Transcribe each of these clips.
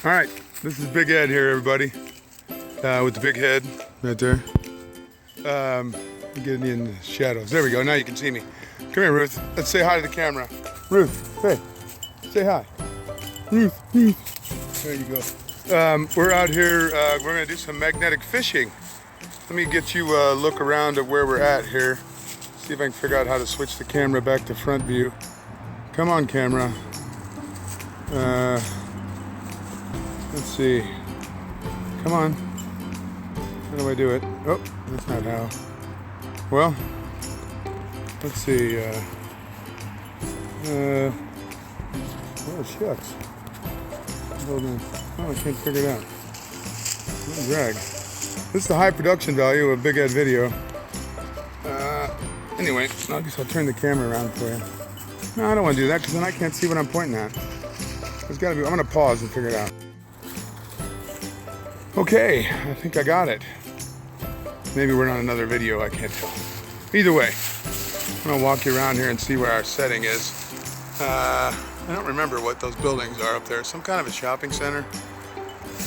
All right, this is Big Ed here, everybody, with the big head right there. Getting in the shadows. There we go. Now you can see me. Come here, Ruth. Let's say hi to the camera. Ruth, hey, say hi. Ruth. There you go. We're out here. We're gonna do some magnetic fishing. Let me get you a look around at where we're at here. See if I can figure out how to switch the camera back to front view. Come on, camera. Let's see. Come on. How do I do it? Oh, that's not how. Well, let's see. Oh, shucks. Hold on. Oh, I can't figure it out. What a drag. This is the high production value of a Big Ed video. Anyway, I guess I'll turn the camera around for you. No, I don't want to do that because then I can't see what I'm pointing at. There's got to be. I'm going to pause and figure it out. Okay, I think I got it. Maybe we're on another video, I can't tell. Either way, I'm gonna walk you around here and see where our setting is. I don't remember what those buildings are up there. Some kind of a shopping center.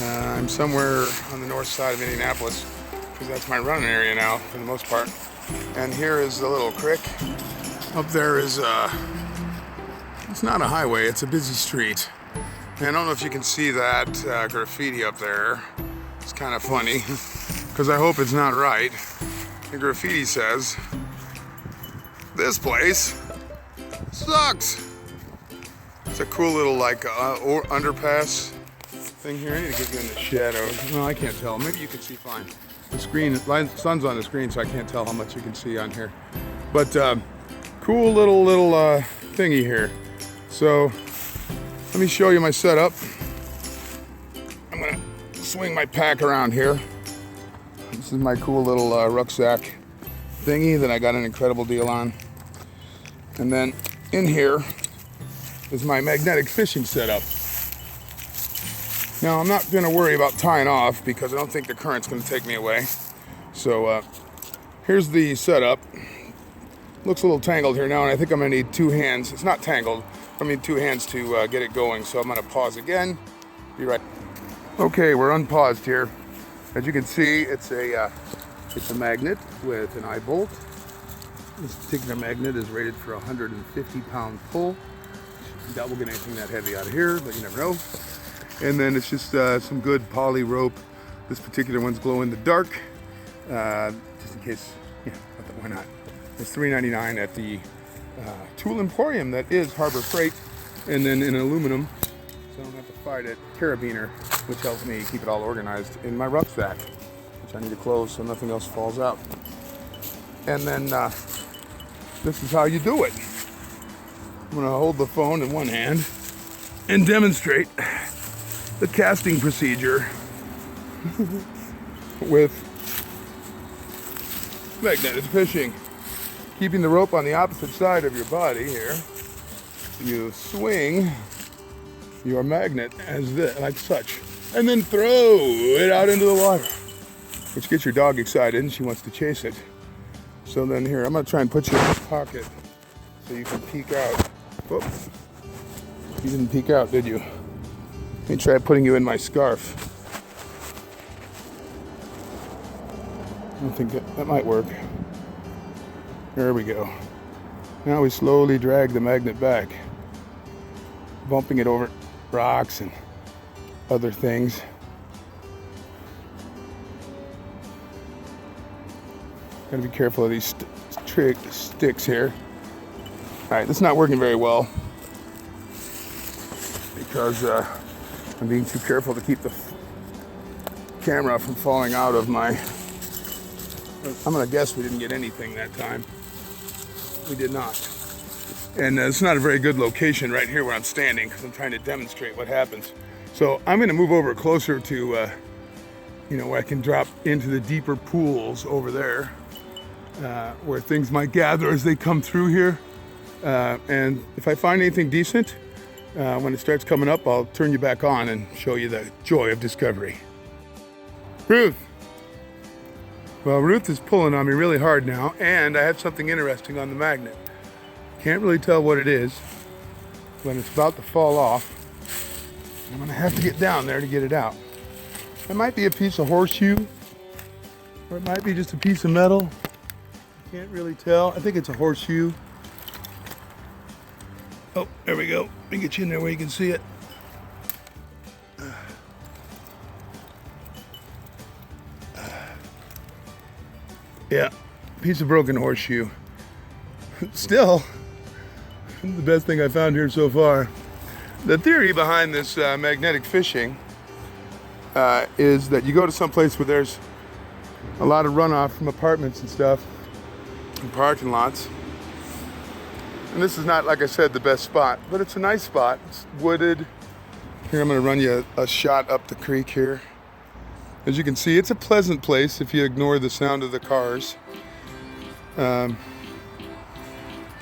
I'm somewhere on the north side of Indianapolis because that's my running area now for the most part. And here is the little creek. Up there is, it's not a highway, it's a busy street. And I don't know if you can see that graffiti up there. It's kind of funny, because I hope it's not right. The graffiti says, "This place sucks." It's a cool little underpass thing here. I need to get you in the shadows. No, I can't tell. Maybe you can see fine. The screen, sun's on the screen, so I can't tell how much you can see on here. But cool little thingy here. So let me show you my setup. I'm gonna swing my pack around here. This is my cool little rucksack thingy that I got an incredible deal on. And then in here is my magnetic fishing setup. Now I'm not gonna worry about tying off because I don't think the current's gonna take me away. So here's the setup. Looks a little tangled here now, and I think I'm gonna need two hands. It's not tangled, I need two hands to get it going. So I'm gonna pause again. Be right. Okay, we're unpaused here. As you can see, it's a magnet with an eye bolt. This particular magnet is rated for 150-pound pull. Doubt we'll get anything that heavy out of here, but you never know. And then it's just some good poly rope. This particular one's glow in the dark, just in case. Yeah, why not? It's $3.99 at the Tool Emporium that is Harbor Freight, and then in aluminum, so I don't have to fight it. Carabiner, which helps me keep it all organized in my rucksack, which I need to close so nothing else falls out. And then this is how you do it. I'm gonna hold the phone in one hand and demonstrate the casting procedure with magnetic fishing. Keeping the rope on the opposite side of your body here, you swing your magnet as this, like such, and then throw it out into the water, which gets your dog excited and she wants to chase it. So then here, I'm gonna try and put you in this pocket so you can peek out. Whoops. You didn't peek out, did you? Let me try putting you in my scarf. I don't think that might work. There we go. Now we slowly drag the magnet back, bumping it over rocks and other things. Gotta be careful of these sticks here. All right, this is not working very well because I'm being too careful to keep the camera from falling out of my. I'm gonna guess we didn't get anything that time. We did not. And it's not a very good location right here where I'm standing because I'm trying to demonstrate what happens. So I'm gonna move over closer to, where I can drop into the deeper pools over there, where things might gather as they come through here. And if I find anything decent, when it starts coming up, I'll turn you back on and show you the joy of discovery. Ruth. Well, Ruth is pulling on me really hard now, and I have something interesting on the magnet. Can't really tell what it is when it's about to fall off. I'm gonna have to get down there to get it out. It might be a piece of horseshoe, or it might be just a piece of metal. Can't really tell. I think it's a horseshoe. Oh, there we go. Let me get you in there where you can see it. Yeah, piece of broken horseshoe. Still, the best thing I found here so far. The theory behind this magnetic fishing is that you go to some place where there's a lot of runoff from apartments and stuff, and parking lots. And this is not, like I said, the best spot, but it's a nice spot. It's wooded. Here, I'm gonna run you a shot up the creek here. As you can see, it's a pleasant place if you ignore the sound of the cars. You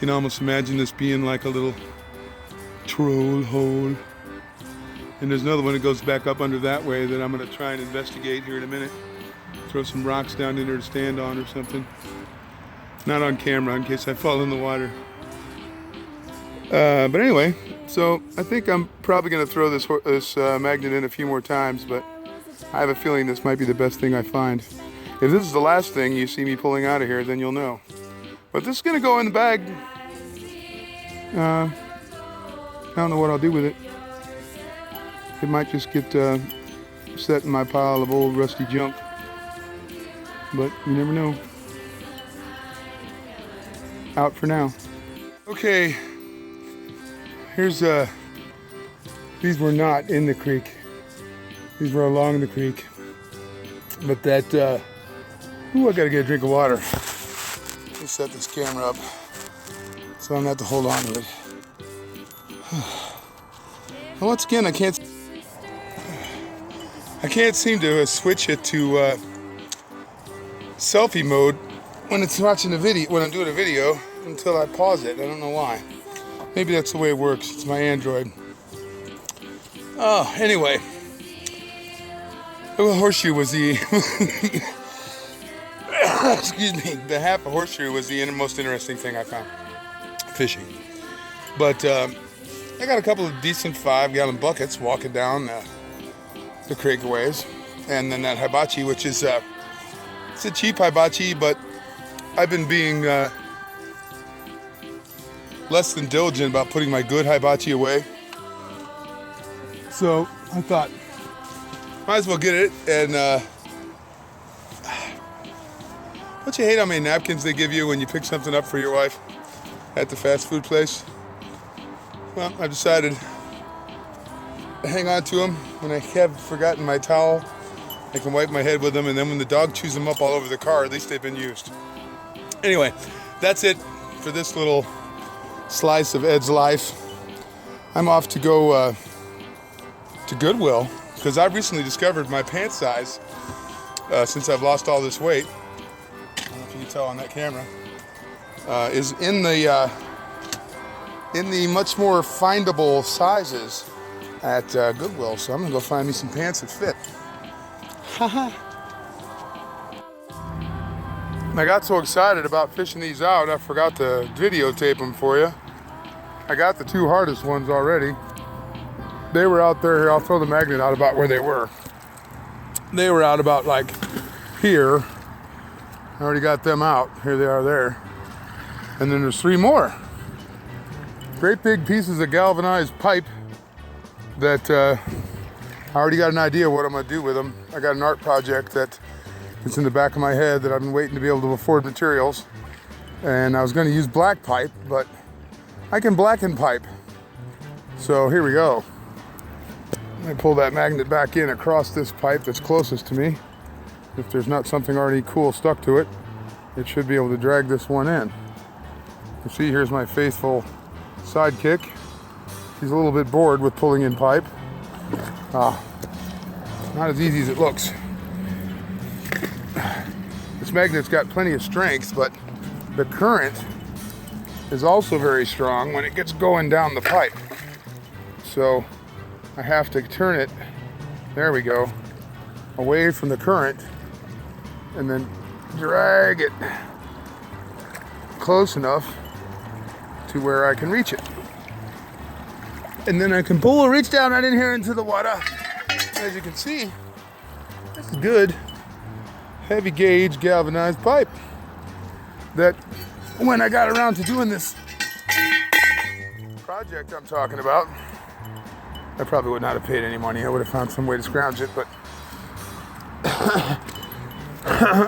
can almost imagine this being like a little troll hole. And there's another one that goes back up under that way that I'm gonna try and investigate here in a minute. Throw some rocks down in there to stand on or something. Not on camera in case I fall in the water. But anyway, so I think I'm probably gonna throw this magnet in a few more times, but I have a feeling this might be the best thing I find. If this is the last thing you see me pulling out of here, then you'll know. But this is gonna go in the bag. I don't know what I'll do with it. It might just get set in my pile of old rusty junk. But you never know. Out for now. Okay, here's these were not in the creek. These were along the creek. But that, ooh, I gotta get a drink of water. Let's set this camera up so I don't have to hold on to it. Well, once again, I can't seem to switch it to selfie mode when it's watching the video, when I'm doing a video, until I pause it. I don't know why. Maybe that's the way it works. It's my Android. Oh, anyway. The horseshoe was the excuse me, the half a horseshoe was the most interesting thing I found fishing. But I got a couple of decent 5-gallon buckets walking down the creek ways, and then that hibachi, which is it's a cheap hibachi, but I've been being less than diligent about putting my good hibachi away. So I thought, might as well get it. And don't you hate how many napkins they give you when you pick something up for your wife at the fast food place? Well, I've decided to hang on to them. When I have forgotten my towel, I can wipe my head with them, and then when the dog chews them up all over the car, at least they've been used. Anyway, that's it for this little slice of Ed's life. I'm off to go to Goodwill, because I've recently discovered my pant size since I've lost all this weight. I don't know if you can tell on that camera. Is in the much more findable sizes at Goodwill. So I'm gonna go find me some pants that fit. Haha. I got so excited about fishing these out, I forgot to videotape them for you. I got the 2 hardest ones already. They were out there. Here, I'll throw the magnet out about where they were. They were out about like here. I already got them out. Here they are there. And then there's 3 more. Great big pieces of galvanized pipe that I already got an idea what I'm gonna do with them. I got an art project that is in the back of my head that I've been waiting to be able to afford materials. And I was gonna use black pipe, but I can blacken pipe. So here we go. I pull that magnet back in across this pipe that's closest to me. If there's not something already cool stuck to it, it should be able to drag this one in. You see, here's my faithful sidekick. He's a little bit bored with pulling in pipe. Not as easy as it looks. This magnet's got plenty of strength, but the current is also very strong when it gets going down the pipe. So I have to turn it, there we go, away from the current and then drag it close enough to where I can reach it. And then I can pull or reach down right in here into the water. As you can see, this is good heavy gauge galvanized pipe that when I got around to doing this project I'm talking about, I probably would not have paid any money. I would have found some way to scrounge it, but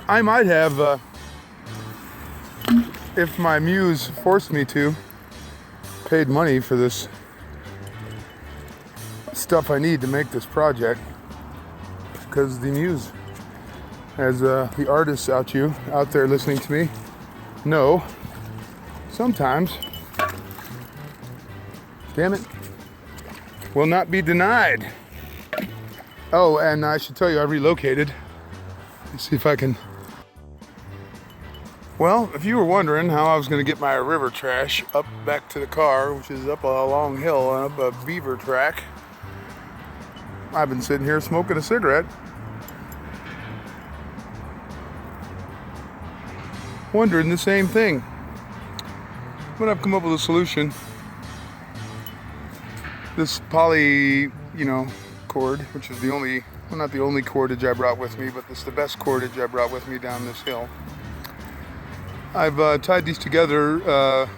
I might have, if my muse forced me to, paid money for this stuff I need to make this project, because the muse, as the artists out there listening to me know, sometimes, damn it, will not be denied. Oh, and I should tell you, I relocated. Let's see if I can. Well, if you were wondering how I was going to get my river trash up back to the car, which is up a long hill and up a beaver track, I've been sitting here smoking a cigarette, wondering the same thing. But I've come up with a solution. This poly, cord, which is the only, well, not the only cordage I brought with me, but it's the best cordage I brought with me down this hill. I've tied these together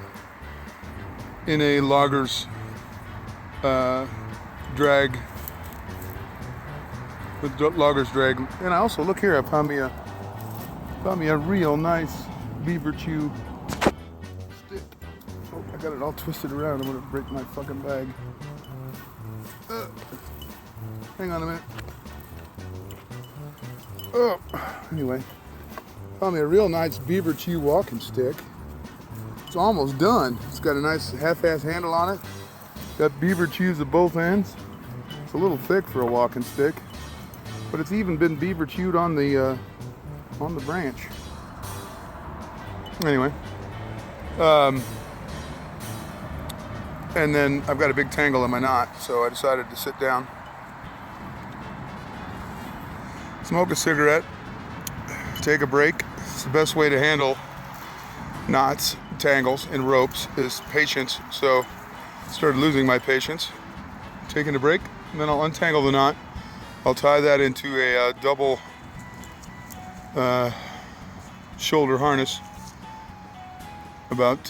in a logger's drag, with logger's drag. And I also, look here, I found me a real nice beaver chew stick. Oh, I got it all twisted around. I'm gonna break my fucking bag. Hang on a minute. Oh, anyway, found me a real nice beaver chew walking stick. It's almost done. It's got a nice half-ass handle on it. Got beaver chews at both ends. It's a little thick for a walking stick, but it's even been beaver chewed on the branch. Anyway, and then I've got a big tangle in my knot, so I decided to sit down, smoke a cigarette, take a break. It's the best way to handle knots, tangles, and ropes is patience. So I started losing my patience, taking a break, and then I'll untangle the knot. I'll tie that into a double shoulder harness about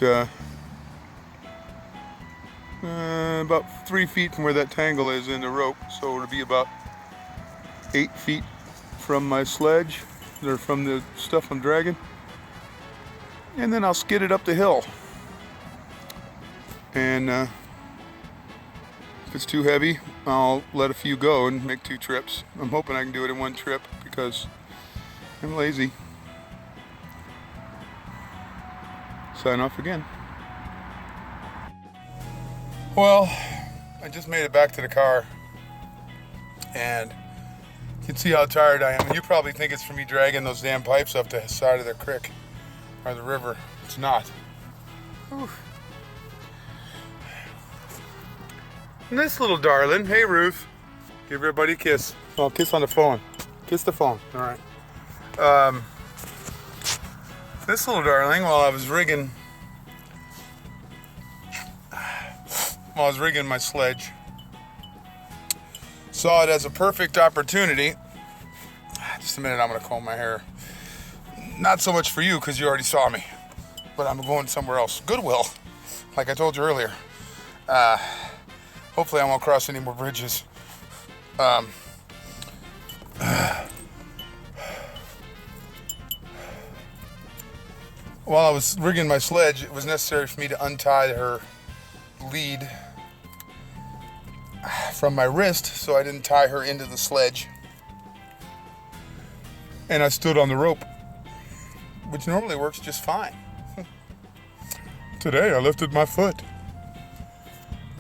3 feet from where that tangle is in the rope, so it'll be about 8 feet from my sledge, or from the stuff I'm dragging, and then I'll skid it up the hill. And if it's too heavy, I'll let a few go and make 2 trips. I'm hoping I can do it in 1 trip because I'm lazy. Sign off again. Well, I just made it back to the car, and you can see how tired I am. And you probably think it's from me dragging those damn pipes up the side of the creek or the river. It's not. Whew. And this little darling, hey Ruth, give everybody a kiss. Oh, kiss on the phone. Kiss the phone. All right. This little darling, while I was rigging my sledge, saw it as a perfect opportunity. Just a minute, I'm gonna comb my hair. Not so much for you, because you already saw me, but I'm going somewhere else. Goodwill, like I told you earlier. Hopefully I won't cross any more bridges. While I was rigging my sledge, it was necessary for me to untie her lead from my wrist so I didn't tie her into the sledge. And I stood on the rope, which normally works just fine. Today I lifted my foot.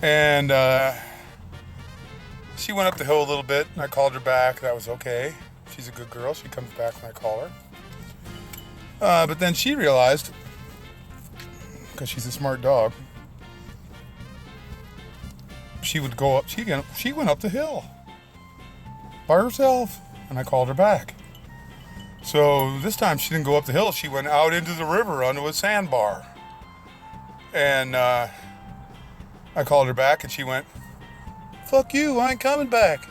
And she went up the hill a little bit, and I called her back. That was okay. She's a good girl. She comes back when I call her. But then she realized, because she's a smart dog, she would go up. She went up the hill by herself, and I called her back. So this time she didn't go up the hill. She went out into the river onto a sandbar, and I called her back, and she went fuck you, I ain't coming back.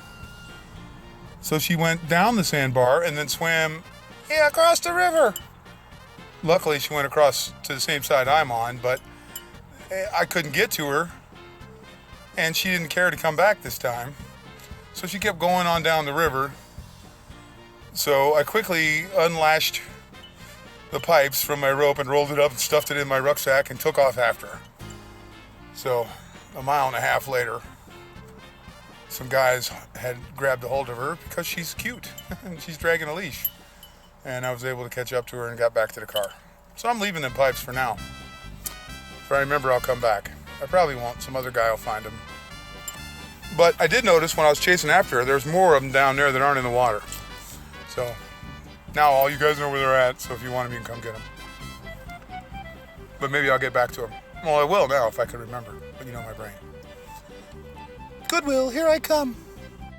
So she went down the sandbar and then swam across the river. Luckily, she went across to the same side I'm on, but I couldn't get to her, and she didn't care to come back this time. So she kept going on down the river. So I quickly unlashed the pipes from my rope and rolled it up and stuffed it in my rucksack and took off after her. So a mile and a half later, some guys had grabbed a hold of her because she's cute and she's dragging a leash. And I was able to catch up to her and got back to the car. So I'm leaving them pipes for now. If I remember, I'll come back. I probably won't. Some other guy will find them. But I did notice when I was chasing after her, there's more of them down there that aren't in the water. So now all you guys know where they're at, so if you want them, you can come get them. But maybe I'll get back to them. Well, I will now if I can remember, but you know my brain. Goodwill, here I come.